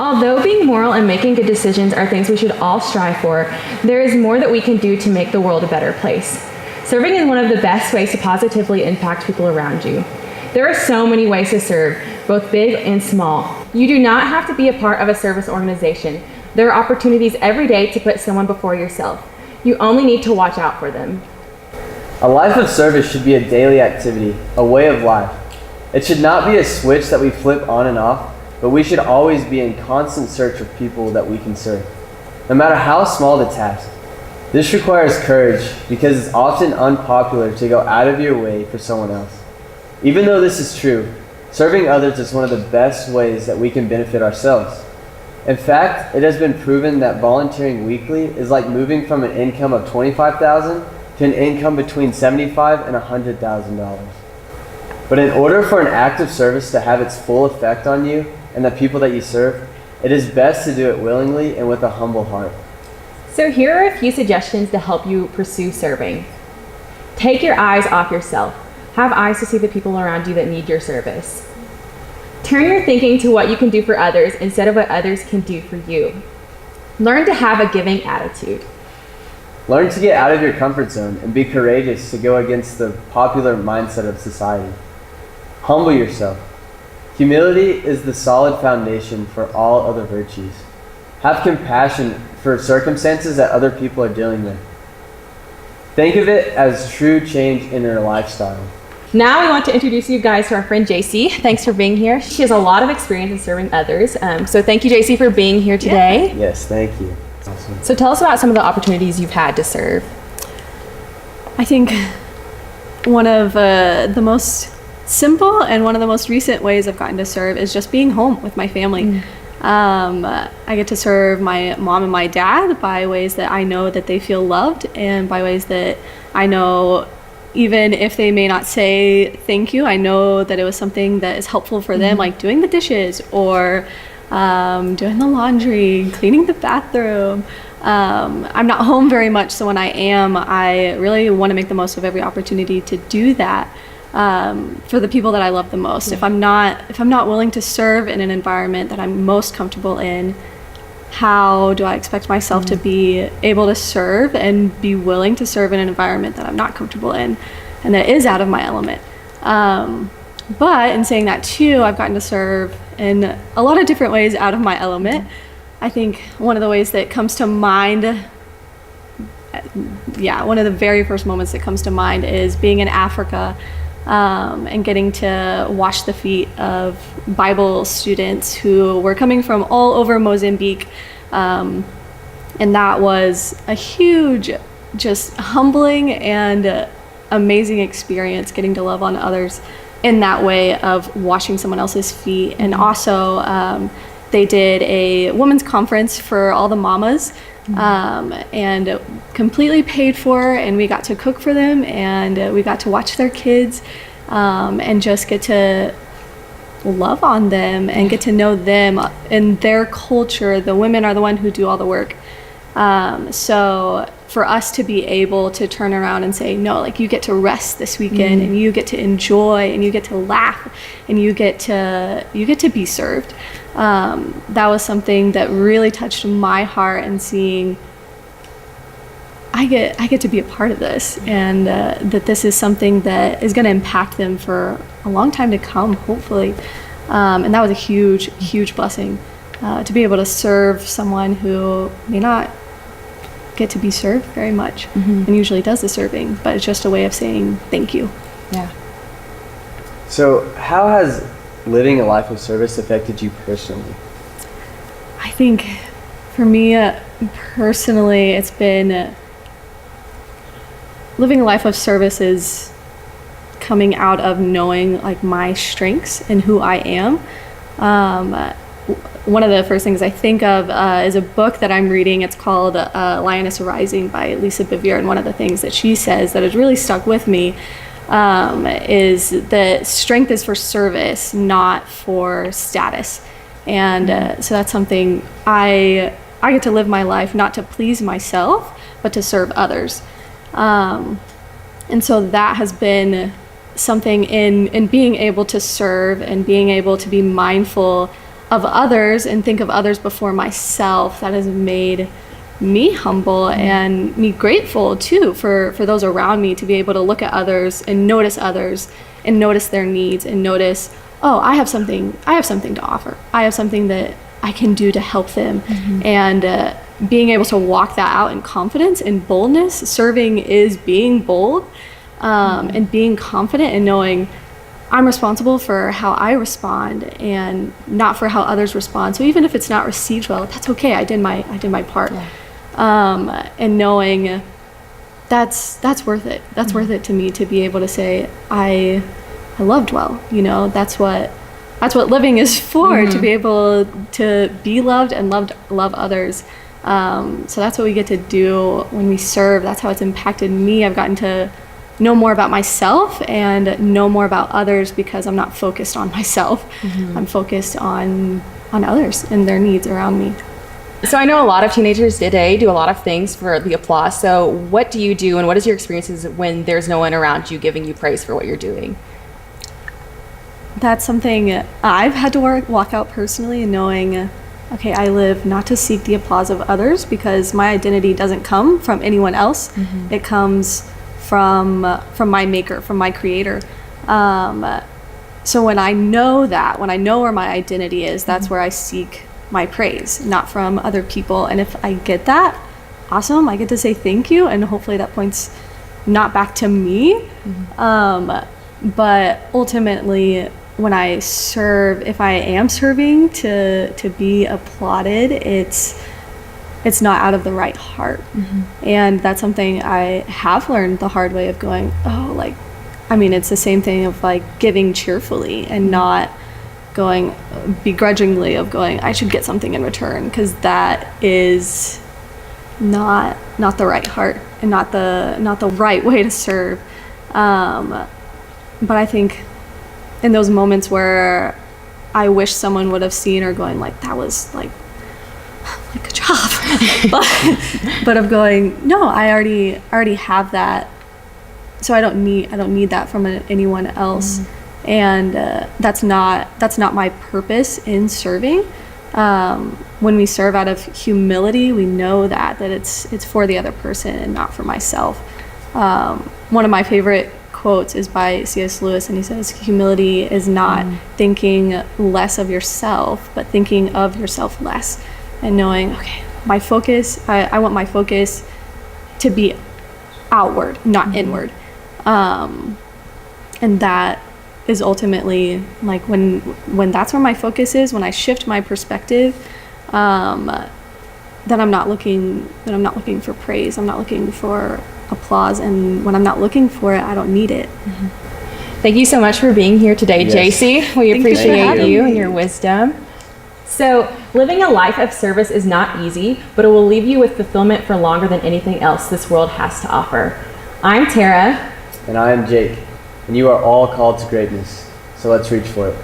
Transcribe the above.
Although being moral and making good decisions are things we should all strive for, there is more that we can do to make the world a better place. Serving is one of the best ways to positively impact people around you. There are so many ways to serve, both big and small. You do not have to be a part of a service organization. There are opportunities every day to put someone before yourself. You only need to watch out for them. A life of service should be a daily activity, a way of life. It should not be a switch that we flip on and off, but we should always be in constant search of people that we can serve, no matter how small the task. This requires courage because it's often unpopular to go out of your way for someone else. Even though this is true, serving others is one of the best ways that we can benefit ourselves. In fact, it has been proven that volunteering weekly is like moving from an income of $25,000 to an income between $75,000 and $100,000. But in order for an act of service to have its full effect on you and the people that you serve, it is best to do it willingly and with a humble heart. So here are a few suggestions to help you pursue serving. Take your eyes off yourself. Have eyes to see the people around you that need your service. Turn your thinking to what you can do for others instead of what others can do for you. Learn to have a giving attitude. Learn to get out of your comfort zone and be courageous to go against the popular mindset of society. Humble yourself. Humility is the solid foundation for all other virtues. Have compassion for circumstances that other people are dealing with. Think of it as true change in your lifestyle. Now we want to introduce you guys to our friend JC. Thanks for being here. She has a lot of experience in serving others. So thank you, JC, for being here today. Yeah. Yes, thank you. Awesome. So tell us about some of the opportunities you've had to serve. I think one of the most simple and one of the most recent ways I've gotten to serve is just being home with my family. I get to serve my mom and my dad by ways that I know that they feel loved, and by ways that I know, even if they may not say thank you, I know that it was something that is helpful for them, like doing the dishes or doing the laundry, cleaning the bathroom. I'm not home very much, so when I am, I really want to make the most of every opportunity to do that. For the people that I love the most. If I'm not willing to serve in an environment that I'm most comfortable in, how do I expect myself to be able to serve and be willing to serve in an environment that I'm not comfortable in and that is out of my element? But in saying that too, I've gotten to serve in a lot of different ways out of my element. I think one of the ways that comes to mind, one of the very first moments that comes to mind is being in Africa. And getting to wash the feet of Bible students who were coming from all over Mozambique. And that was a huge, just humbling and amazing experience, getting to love on others in that way of washing someone else's feet. And also, they did a women's conference for all the mamas. And completely paid for, and we got to cook for them, and we got to watch their kids, and just get to love on them and get to know them and their culture. The women are the one who do all the work. So for us to be able to turn around and say, no, like, you get to rest this weekend, and you get to enjoy, and you get to laugh, and you get to be served. That was something that really touched my heart, and seeing I get to be a part of this, and that this is something that is going to impact them for a long time to come, hopefully. And that was a huge blessing, to be able to serve someone who may not get to be served very much, and usually does the serving, but it's just a way of saying thank you. Yeah. So how has living a life of service affected you personally? I think for me personally, it's been living a life of service is coming out of knowing, like, my strengths and who I am. One of the first things I think of is a book that I'm reading. It's called Lioness Arising by Lisa Bevere, and one of the things that she says that has really stuck with me is that strength is for service, not for status. And so that's something I get to live my life not to please myself, but to serve others. And so that has been something in being able to serve and being able to be mindful of others and think of others before myself, that has made me humble and me grateful too for those around me, to be able to look at others and notice their needs and notice, oh, I have something to offer. I have something that I can do to help them. And being able to walk that out in confidence and boldness. Serving is being bold, and being confident and knowing I'm responsible for how I respond and not for how others respond. So even if it's not received well, that's okay. I did my part. And knowing that's worth it. That's worth it to me, to be able to say I loved well. That's what living is for, to be able to be loved and love others. So that's what we get to do when we serve. That's how it's impacted me. I've gotten to know more about myself and know more about others because I'm not focused on myself. I'm focused on others and their needs around me. So I know a lot of teenagers today do a lot of things for the applause. So what do you do, and what is your experiences when there's no one around you giving you praise for what you're doing? That's something I've had to walk out personally, and knowing, okay, I live not to seek the applause of others, because my identity doesn't come from anyone else. It comes from my maker, from my creator. So when I know where my identity is, that's where I seek my praise, not from other people. And if I get that, awesome. I get to say thank you, and hopefully that points not back to me. But ultimately, when I serve, if I am serving to be applauded, it's not out of the right heart. And that's something I have learned the hard way, of going, it's the same thing of giving cheerfully and not going begrudgingly, of going, I should get something in return, because that is not the right heart and not the right way to serve. But I think in those moments where I wish someone would have seen, or going that was good job, but of going, no, I already have that, so I don't need that from anyone else. And that's not my purpose in serving. When we serve out of humility, we know that it's for the other person and not for myself. One of my favorite quotes is by C.S. Lewis, and he says, humility is not thinking less of yourself, but thinking of yourself less, and knowing, okay, my focus, I want my focus to be outward, not inward. And that is ultimately when that's where my focus is, when I shift my perspective, then I'm not looking for praise. I'm not looking for applause, and when I'm not looking for it, I don't need it. Thank you so much for being here today, Yes. JC. We Thank you for appreciate having you me. and your wisdom. So, living a life of service is not easy, but it will leave you with fulfillment for longer than anything else this world has to offer. I'm Tara. And I am Jake, and you are all called to greatness. So let's reach for it.